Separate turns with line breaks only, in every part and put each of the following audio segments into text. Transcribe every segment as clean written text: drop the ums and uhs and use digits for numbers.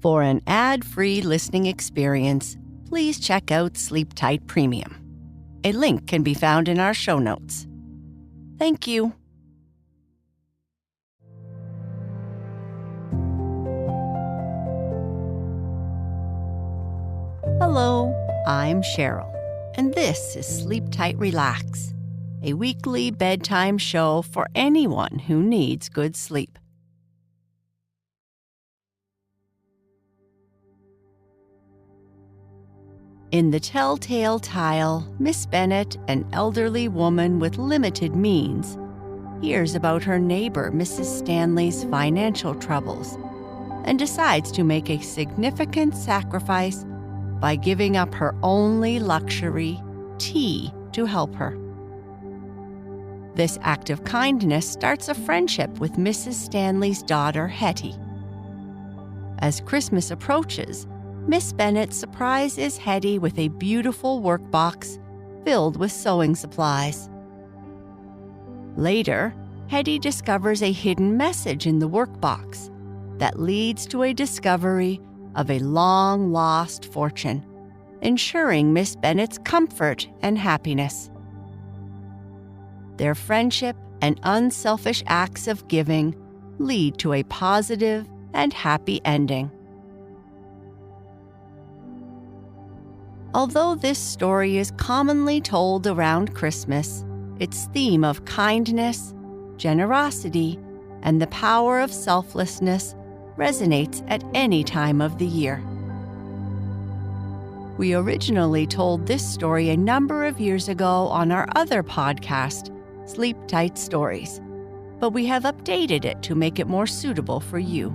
For an ad-free listening experience, please check out Sleep Tight Premium. A link can be found in our show notes. Thank you. Hello, I'm Cheryl, and this is Sleep Tight Relax, a weekly bedtime show for anyone who needs good sleep. In the Telltale Tile, Miss Bennett, an elderly woman with limited means, hears about her neighbor Mrs. Stanley's financial troubles and decides to make a significant sacrifice by giving up her only luxury, tea, to help her. This act of kindness starts a friendship with Mrs. Stanley's daughter, Hetty. As Christmas approaches, Miss Bennett surprises Hetty with a beautiful workbox filled with sewing supplies. Later, Hetty discovers a hidden message in the workbox that leads to a discovery of a long-lost fortune, ensuring Miss Bennett's comfort and happiness. Their friendship and unselfish acts of giving lead to a positive and happy ending. Although this story is commonly told around Christmas, its theme of kindness, generosity, and the power of selflessness resonates at any time of the year. We originally told this story a number of years ago on our other podcast, Sleep Tight Stories, but we have updated it to make it more suitable for you.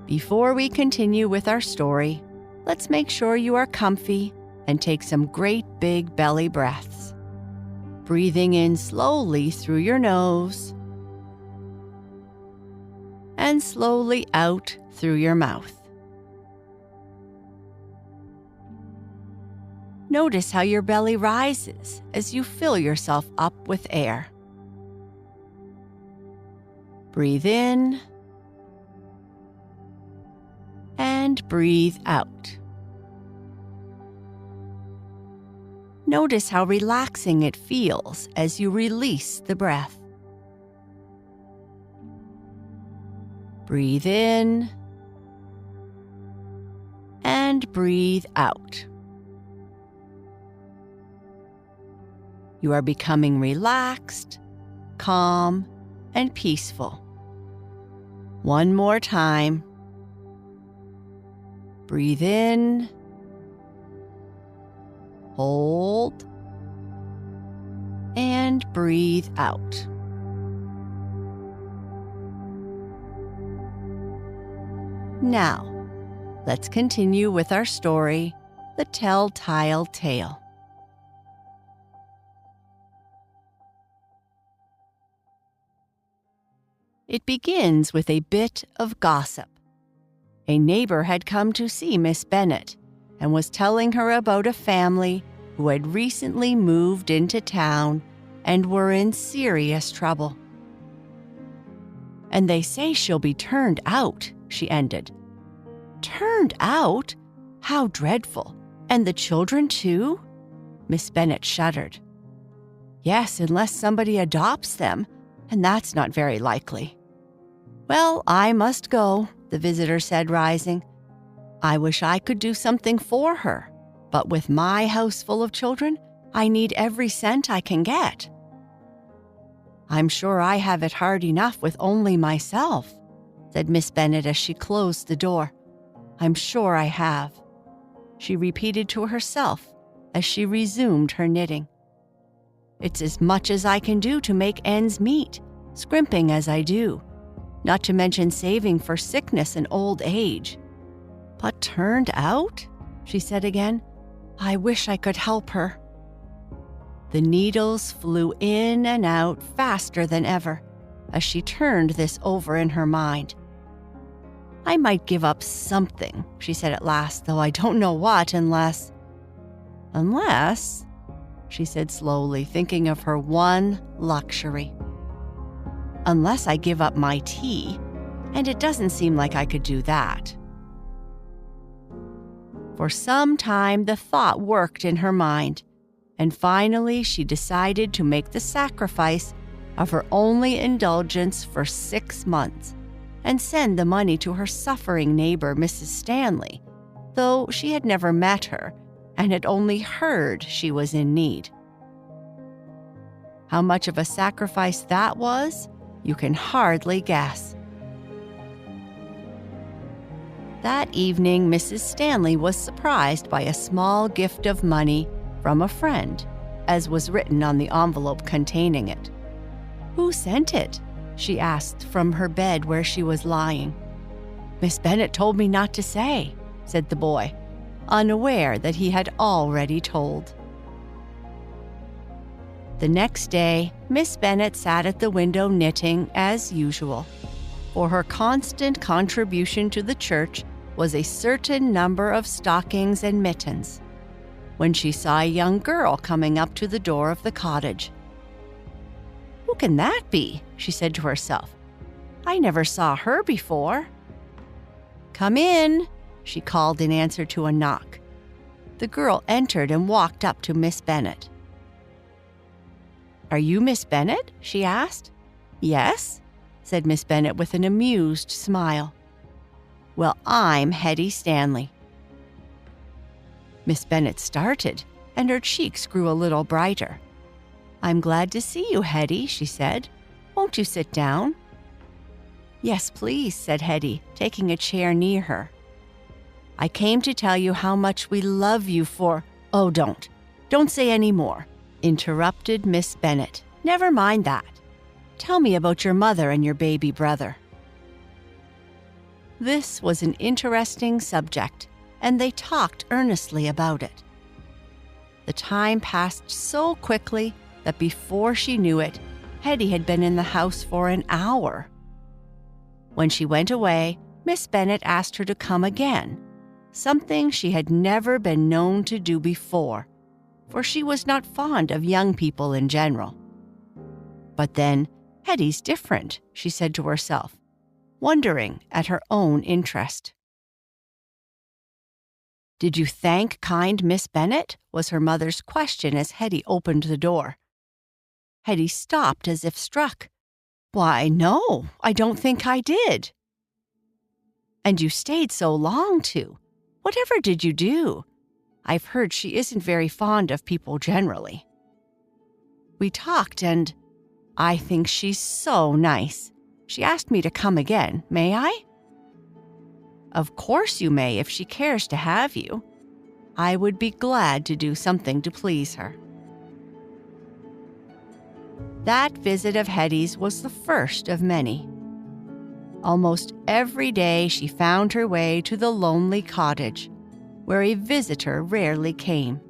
Before we continue with our story, let's make sure you are comfy and take some great big belly breaths. Breathing in slowly through your nose and slowly out through your mouth. Notice how your belly rises as you fill yourself up with air. Breathe in and breathe out. Notice how relaxing it feels as you release the breath. Breathe in and breathe out. You are becoming relaxed, calm, and peaceful. One more time. Breathe in, hold, and breathe out. Now, let's continue with our story, The Telltale Tale. It begins with a bit of gossip. A neighbor had come to see Miss Bennett and was telling her about a family who had recently moved into town and were in serious trouble. "And they say she'll be turned out," she ended. "Turned out? How dreadful. And the children too?" Miss Bennett shuddered. "Yes, unless somebody adopts them, and that's not very likely." "Well, I must go," the visitor said, rising. "I wish I could do something for her, but with my house full of children, I need every cent I can get." "I'm sure I have it hard enough with only myself," said Miss Bennett as she closed the door. "I'm sure I have," she repeated to herself as she resumed her knitting. "It's as much as I can do to make ends meet, scrimping as I do, not to mention saving for sickness and old age. But turned out?" she said again. "I wish I could help her." The needles flew in and out faster than ever as she turned this over in her mind. "I might give up something," she said at last, "though I don't know what, unless, she said slowly, thinking of her one luxury. unless I give up my tea, and it doesn't seem like I could do that." For some time, the thought worked in her mind, and finally she decided to make the sacrifice of her only indulgence for 6 months and send the money to her suffering neighbor, Mrs. Stanley, though she had never met her and had only heard she was in need. How much of a sacrifice that was, you can hardly guess. That evening, Mrs. Stanley was surprised by a small gift of money from a friend, as was written on the envelope containing it. "Who sent it?" she asked from her bed where she was lying. "Miss Bennett told me not to say," said the boy, unaware that he had already told. The next day, Miss Bennett sat at the window knitting as usual, for her constant contribution to the church was a certain number of stockings and mittens, when she saw a young girl coming up to the door of the cottage. "Who can that be?" she said to herself. "I never saw her before." "Come in," she called in answer to a knock. The girl entered and walked up to Miss Bennett. "Are you Miss Bennett?" she asked. "Yes," said Miss Bennett with an amused smile. "Well, I'm Hetty Stanley." Miss Bennett started, and her cheeks grew a little brighter. "I'm glad to see you, Hetty," she said. "Won't you sit down?" "Yes, please," said Hetty, taking a chair near her. "I came to tell you how much we love you for—" "Oh, don't say any more," interrupted Miss Bennett. "Never mind that. Tell me about your mother and your baby brother." This was an interesting subject, and they talked earnestly about it. The time passed so quickly that before she knew it, Hetty had been in the house for an hour. When she went away, Miss Bennett asked her to come again, something she had never been known to do before, for she was not fond of young people in general. But then, Hetty's different, she said to herself, wondering at her own interest. "Did you thank kind Miss Bennett?" was her mother's question as Hetty opened the door. Hetty stopped as if struck. "Why, no, I don't think I did." "And you stayed so long, too. Whatever did you do? I've heard she isn't very fond of people generally." "We talked and I think she's so nice. She asked me to come again. May I?" "Of course you may if she cares to have you. I would be glad to do something to please her." That visit of Hetty's was the first of many. Almost every day she found her way to the lonely cottage, where a visitor rarely came,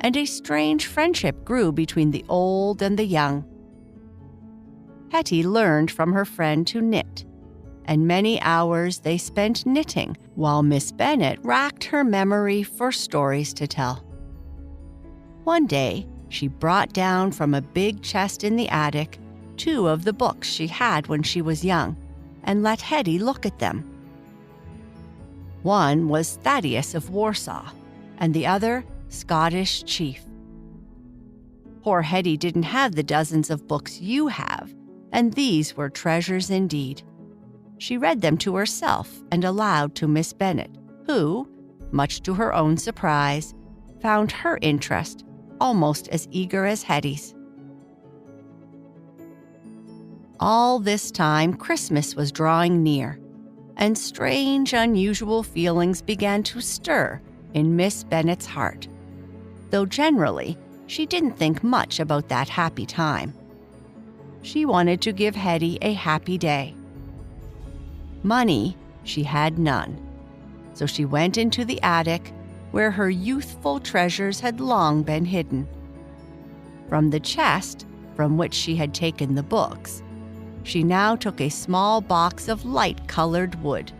and a strange friendship grew between the old and the young. Hetty learned from her friend to knit, and many hours they spent knitting while Miss Bennett racked her memory for stories to tell. One day, she brought down from a big chest in the attic 2 of the books she had when she was young and let Hetty look at them. One was Thaddeus of Warsaw, and the other Scottish Chief. Poor Hetty didn't have the dozens of books you have, and these were treasures indeed. She read them to herself and aloud to Miss Bennett, who, much to her own surprise, found her interest almost as eager as Hetty's. All this time, Christmas was drawing near, and strange, unusual feelings began to stir in Miss Bennett's heart, though generally she didn't think much about that happy time. She wanted to give Hetty a happy day. Money she had none, so she went into the attic where her youthful treasures had long been hidden. From the chest from which she had taken the books, she now took a small box of light-colored wood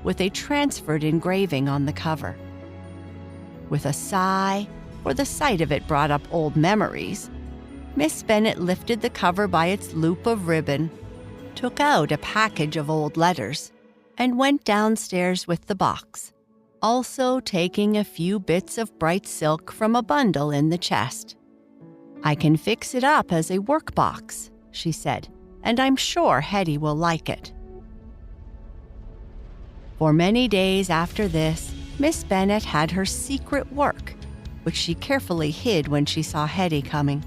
with a transferred engraving on the cover. With a sigh, for the sight of it brought up old memories, Miss Bennett lifted the cover by its loop of ribbon took out a package of old letters, and went downstairs with the box, also taking a few bits of bright silk from a bundle in the chest. "I can fix it up as a workbox," she said, "and I'm sure Hetty will like it." For many days after this, Miss Bennett had her secret work, which she carefully hid when she saw Hetty coming.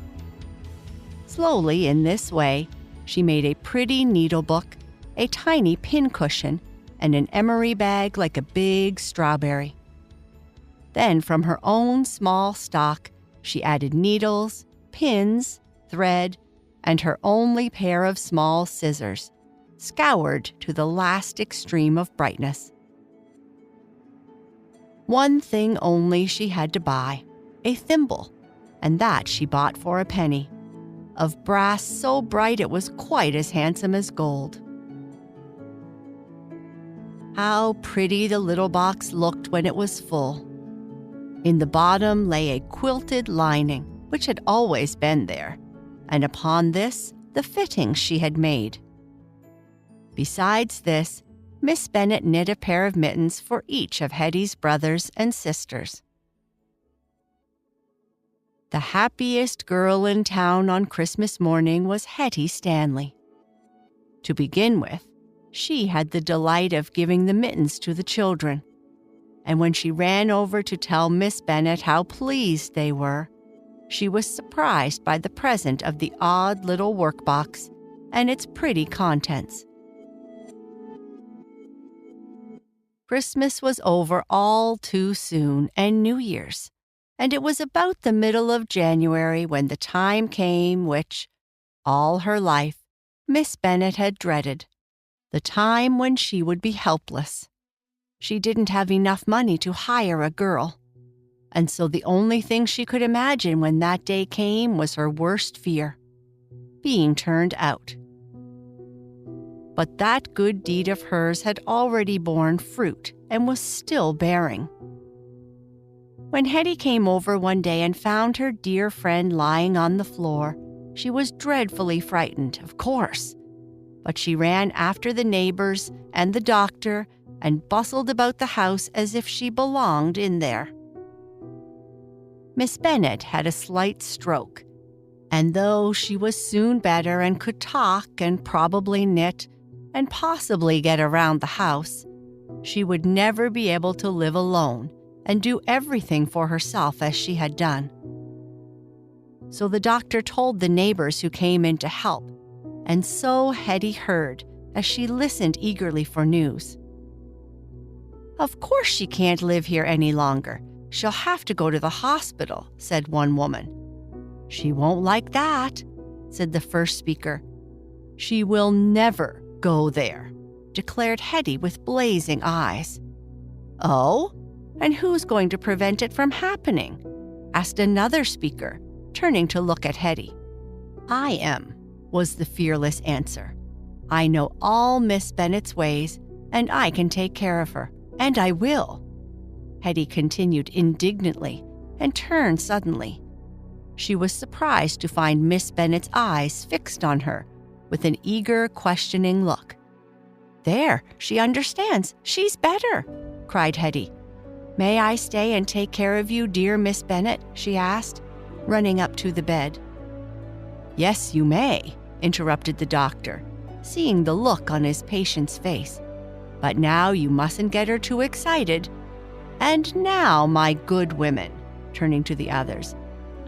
Slowly, in this way, she made a pretty needlebook, a tiny pincushion, and an emery bag like a big strawberry. Then, from her own small stock, she added needles, pins, thread, and her only pair of small scissors, scoured to the last extreme of brightness. One thing only she had to buy, a thimble, and that she bought for a penny, of brass so bright it was quite as handsome as gold. How pretty the little box looked when it was full. In the bottom lay a quilted lining, which had always been there, and upon this the fittings she had made. Besides this, Miss Bennett knit a pair of mittens for each of Hetty's brothers and sisters. The happiest girl in town on Christmas morning was Hetty Stanley. To begin with, she had the delight of giving the mittens to the children, and when she ran over to tell Miss Bennett how pleased they were, she was surprised by the present of the odd little workbox and its pretty contents. Christmas was over all too soon, and New Year's, and it was about the middle of January when the time came which, all her life, Miss Bennett had dreaded, the time when she would be helpless. She didn't have enough money to hire a girl, and so the only thing she could imagine when that day came was her worst fear, being turned out. But that good deed of hers had already borne fruit and was still bearing. When Hetty came over one day and found her dear friend lying on the floor, she was dreadfully frightened, of course, but she ran after the neighbors and the doctor and bustled about the house as if she belonged in there. Miss Bennett had a slight stroke, and though she was soon better and could talk and probably knit and possibly get around the house, she would never be able to live alone and do everything for herself as she had done. So the doctor told the neighbors who came in to help, and so Hetty heard as she listened eagerly for news. "Of course she can't live here any longer. She'll have to go to the hospital," said one woman. "She won't like that," said the first speaker. "She will never go there," declared Hetty with blazing eyes. "Oh, and who's going to prevent it from happening?" asked another speaker, turning to look at Hetty. "I am," was the fearless answer. "I know all Miss Bennett's ways, and I can take care of her, and I will." Hetty continued indignantly and turned suddenly. She was surprised to find Miss Bennett's eyes fixed on her with an eager, questioning look. "There, she understands. She's better," cried Hetty. "May I stay and take care of you, dear Miss Bennett?" she asked, running up to the bed. "Yes, you may," interrupted the doctor, seeing the look on his patient's face. "But now you mustn't get her too excited. And now, my good women," turning to the others,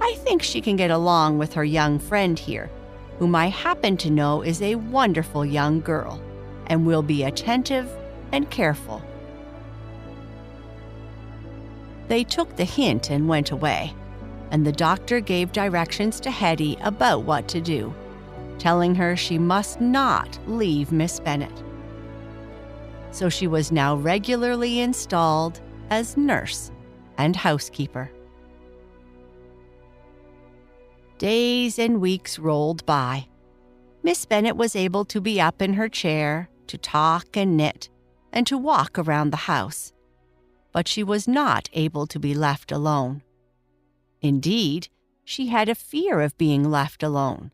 "I think she can get along with her young friend here, whom I happen to know is a wonderful young girl, and will be attentive and careful." They took the hint and went away, and the doctor gave directions to Hetty about what to do, telling her she must not leave Miss Bennett. So she was now regularly installed as nurse and housekeeper. Days and weeks rolled by. Miss Bennett was able to be up in her chair, to talk and knit, and to walk around the house. But she was not able to be left alone. Indeed, she had a fear of being left alone.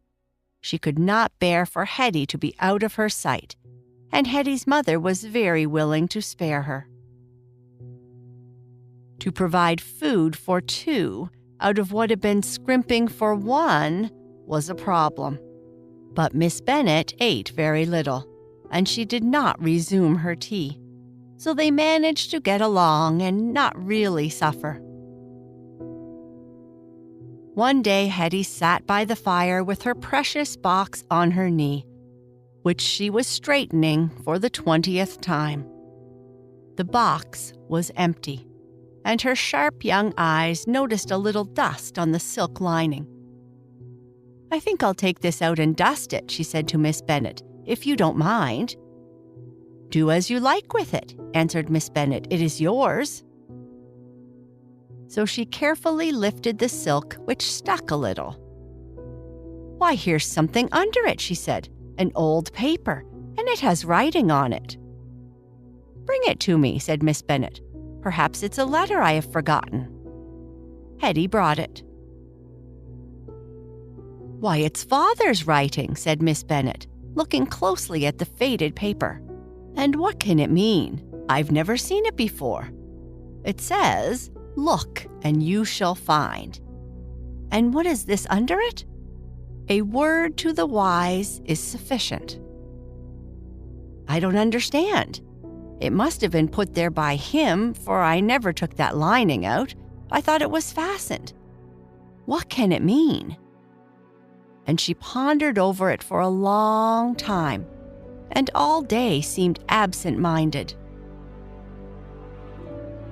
She could not bear for Hetty to be out of her sight, and Hetty's mother was very willing to spare her. To provide food for 2 out of what had been scrimping for 1 was a problem. But Miss Bennett ate very little, and she did not resume her tea, so they managed to get along and not really suffer. One day Hetty sat by the fire with her precious box on her knee, which she was straightening for the 20th time. The box was empty, and her sharp young eyes noticed a little dust on the silk lining. "I think I'll take this out and dust it," she said to Miss Bennett, "if you don't mind." "Do as you like with it," answered Miss Bennett. "It is yours." So she carefully lifted the silk, which stuck a little. "Why, here's something under it," she said, "an old paper, and it has writing on it." "Bring it to me," said Miss Bennett. "Perhaps it's a letter I have forgotten." Hetty brought it. "Why, it's Father's writing," said Miss Bennett, looking closely at the faded paper. "And what can it mean? I've never seen it before. It says, 'Look, and you shall find.' And what is this under it? 'A word to the wise is sufficient.' I don't understand. It must have been put there by him, for I never took that lining out. I thought it was fastened. What can it mean?" And she pondered over it for a long time, and all day seemed absent-minded.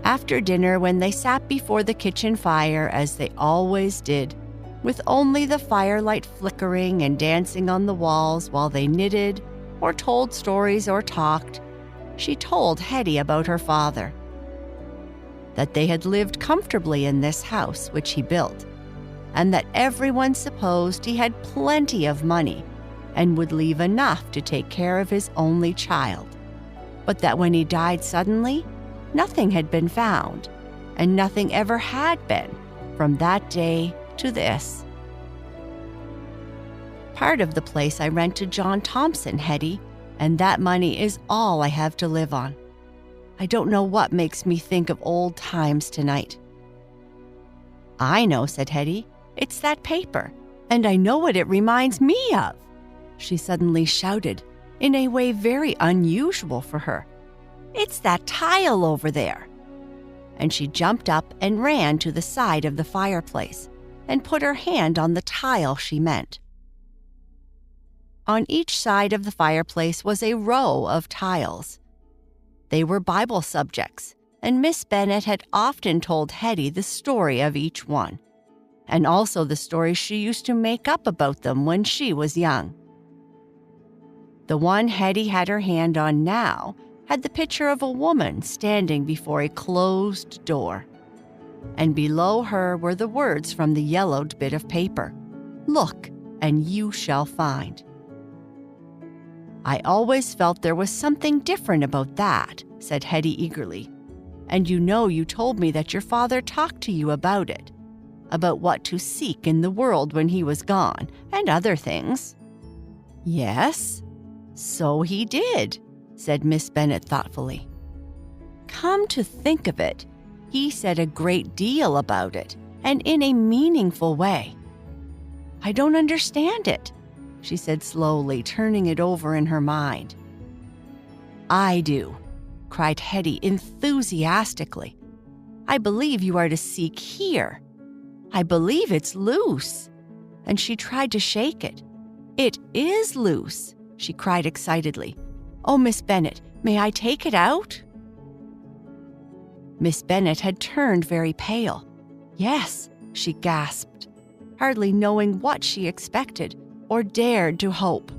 After dinner, when they sat before the kitchen fire, as they always did, with only the firelight flickering and dancing on the walls while they knitted or told stories or talked, she told Hetty about her father. That they had lived comfortably in this house which he built, and that everyone supposed he had plenty of money and would leave enough to take care of his only child, but that when he died suddenly, nothing had been found, and nothing ever had been from that day to this. "Part of the place I rent to John Thompson, Hetty, and that money is all I have to live on. I don't know what makes me think of old times tonight." "I know," said Hetty. "It's that paper, and I know what it reminds me of," she suddenly shouted, in a way very unusual for her. "It's that tile over there." And she jumped up and ran to the side of the fireplace and put her hand on the tile she meant. On each side of the fireplace was a row of tiles. They were Bible subjects, and Miss Bennett had often told Hetty the story of each one, and also the stories she used to make up about them when she was young. The one Hetty had her hand on now had the picture of a woman standing before a closed door, and below her were the words from the yellowed bit of paper, "Look, and you shall find." "I always felt there was something different about that," said Hetty eagerly. "And you told me that your father talked to you about it, about what to seek in the world when he was gone, and other things." "Yes, so he did," said Miss Bennett thoughtfully. "Come to think of it, he said a great deal about it, and in a meaningful way. I don't understand it," she said slowly, turning it over in her mind. "I do," cried Hetty enthusiastically. "I believe you are to seek here. I believe it's loose." And she tried to shake it. "It is loose," she cried excitedly. "Oh, Miss Bennett, may I take it out?" Miss Bennett had turned very pale. "Yes," she gasped, hardly knowing what she expected or dared to hope.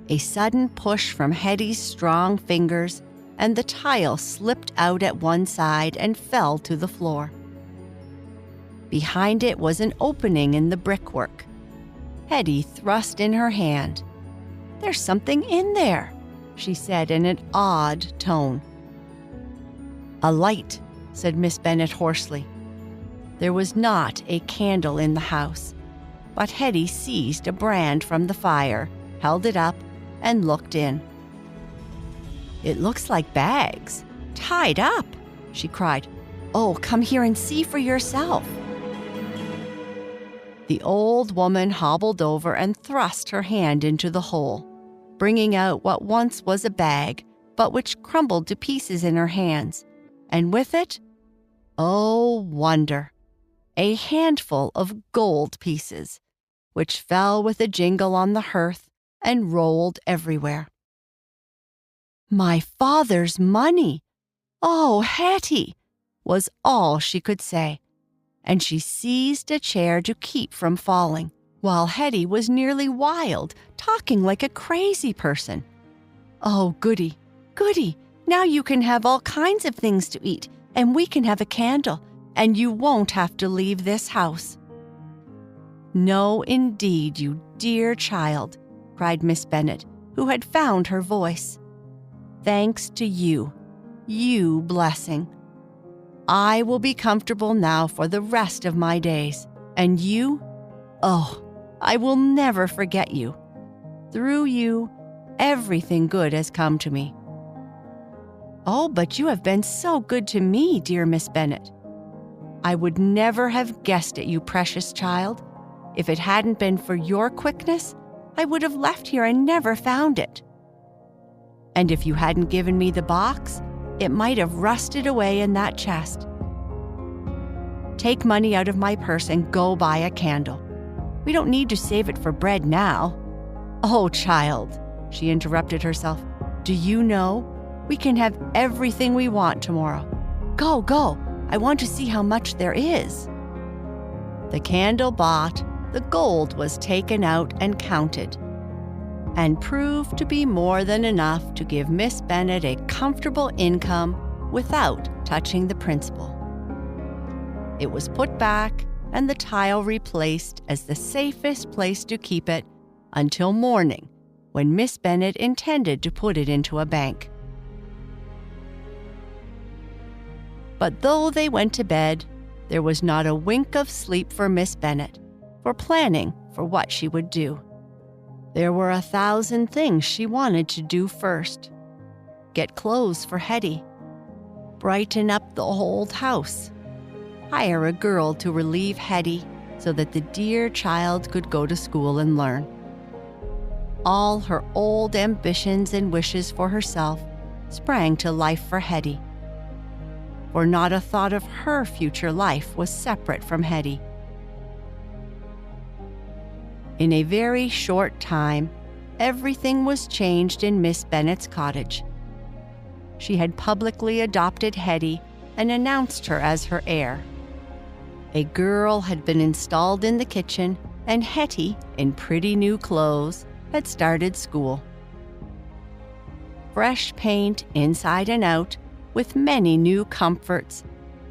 A sudden push from Hetty's strong fingers, and the tile slipped out at one side and fell to the floor. Behind it was an opening in the brickwork. Hetty thrust in her hand. "There's something in there," she said in an odd tone. "A light," said Miss Bennett hoarsely. There was not a candle in the house, but Hetty seized a brand from the fire, held it up, and looked in. "It looks like bags, tied up," she cried. "Oh, come here and see for yourself." The old woman hobbled over and thrust her hand into the hole, bringing out what once was a bag, but which crumbled to pieces in her hands, and with it, oh wonder, a handful of gold pieces, which fell with a jingle on the hearth and rolled everywhere. "My father's money! Oh, Hetty!" was all she could say, and she seized a chair to keep from falling, while Hetty was nearly wild, talking like a crazy person. "Oh, goody, goody, now you can have all kinds of things to eat, and we can have a candle, and you won't have to leave this house." "No, indeed, you dear child," cried Miss Bennett, who had found her voice. "Thanks to you, you blessing. I will be comfortable now for the rest of my days, and you, oh, I will never forget you. Through you, everything good has come to me." "Oh, but you have been so good to me, dear Miss Bennett. I would never have guessed it, you precious child. If it hadn't been for your quickness, I would have left here and never found it. And if you hadn't given me the box, it might have rusted away in that chest. Take money out of my purse and go buy a candle. We don't need to save it for bread now." "Oh, child," she interrupted herself, "do you know? We can have everything we want tomorrow. Go, go. I want to see how much there is." The candle bought, the gold was taken out and counted, and proved to be more than enough to give Miss Bennett a comfortable income without touching the principal. It was put back and the tile replaced as the safest place to keep it until morning, when Miss Bennett intended to put it into a bank. But though they went to bed, there was not a wink of sleep for Miss Bennett, for planning for what she would do. There were 1,000 things she wanted to do first. Get clothes for Hetty, brighten up the old house, hire a girl to relieve Hetty so that the dear child could go to school and learn. All her old ambitions and wishes for herself sprang to life for Hetty, for not a thought of her future life was separate from Hetty. In a very short time, everything was changed in Miss Bennett's cottage. She had publicly adopted Hetty and announced her as her heir. A girl had been installed in the kitchen, and Hetty, in pretty new clothes, had started school. Fresh paint inside and out, with many new comforts,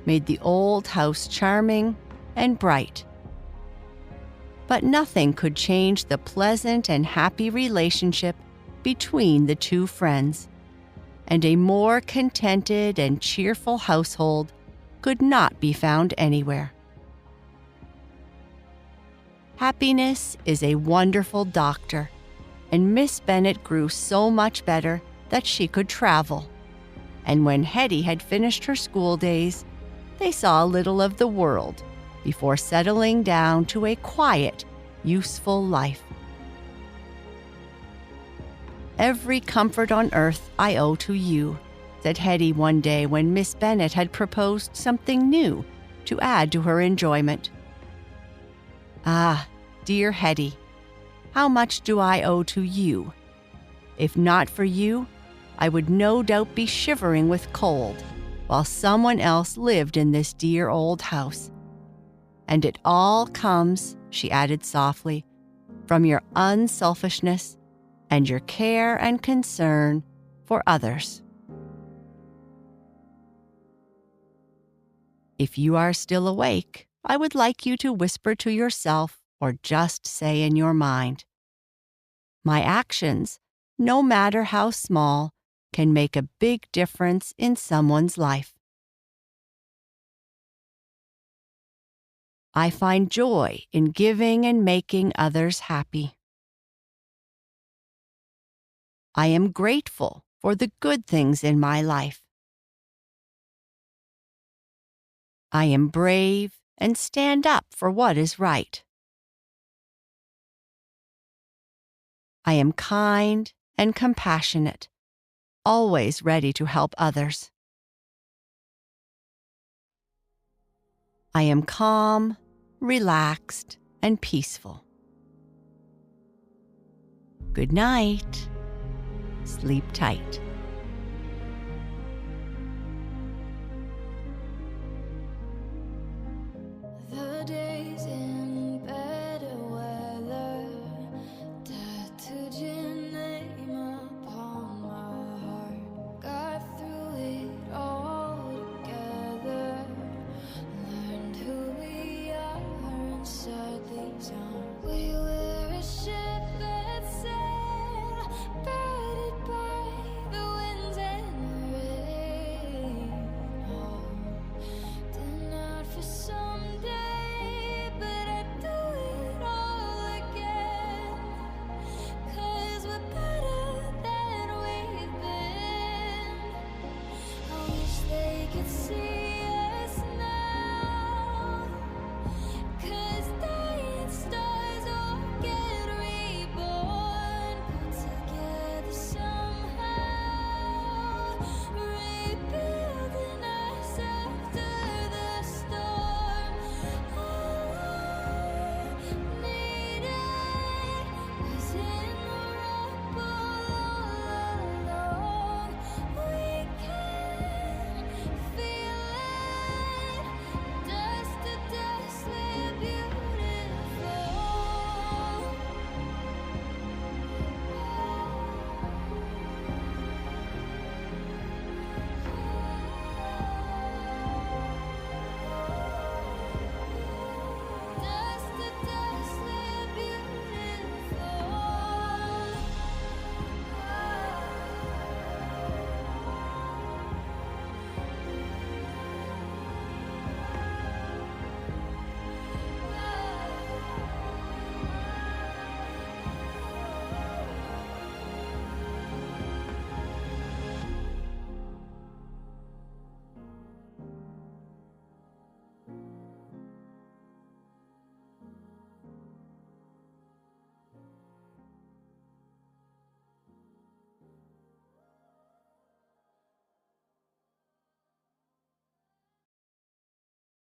made the old house charming and bright. But nothing could change the pleasant and happy relationship between the two friends, and a more contented and cheerful household could not be found anywhere. Happiness is a wonderful doctor, and Miss Bennett grew so much better that she could travel. And when Hetty had finished her school days, they saw a little of the world before settling down to a quiet, useful life. "Every comfort on earth I owe to you," said Hetty one day when Miss Bennett had proposed something new to add to her enjoyment. "Ah, dear Hetty, how much do I owe to you? If not for you, I would no doubt be shivering with cold while someone else lived in this dear old house. And it all comes," she added softly, "from your unselfishness and your care and concern for others." If you are still awake, I would like you to whisper to yourself or just say in your mind, "My actions, no matter how small, can make a big difference in someone's life." I find joy in giving and making others happy. I am grateful for the good things in my life. I am brave and stand up for what is right. I am kind and compassionate, always ready to help others. I am calm, relaxed, and peaceful. Good night. Sleep tight.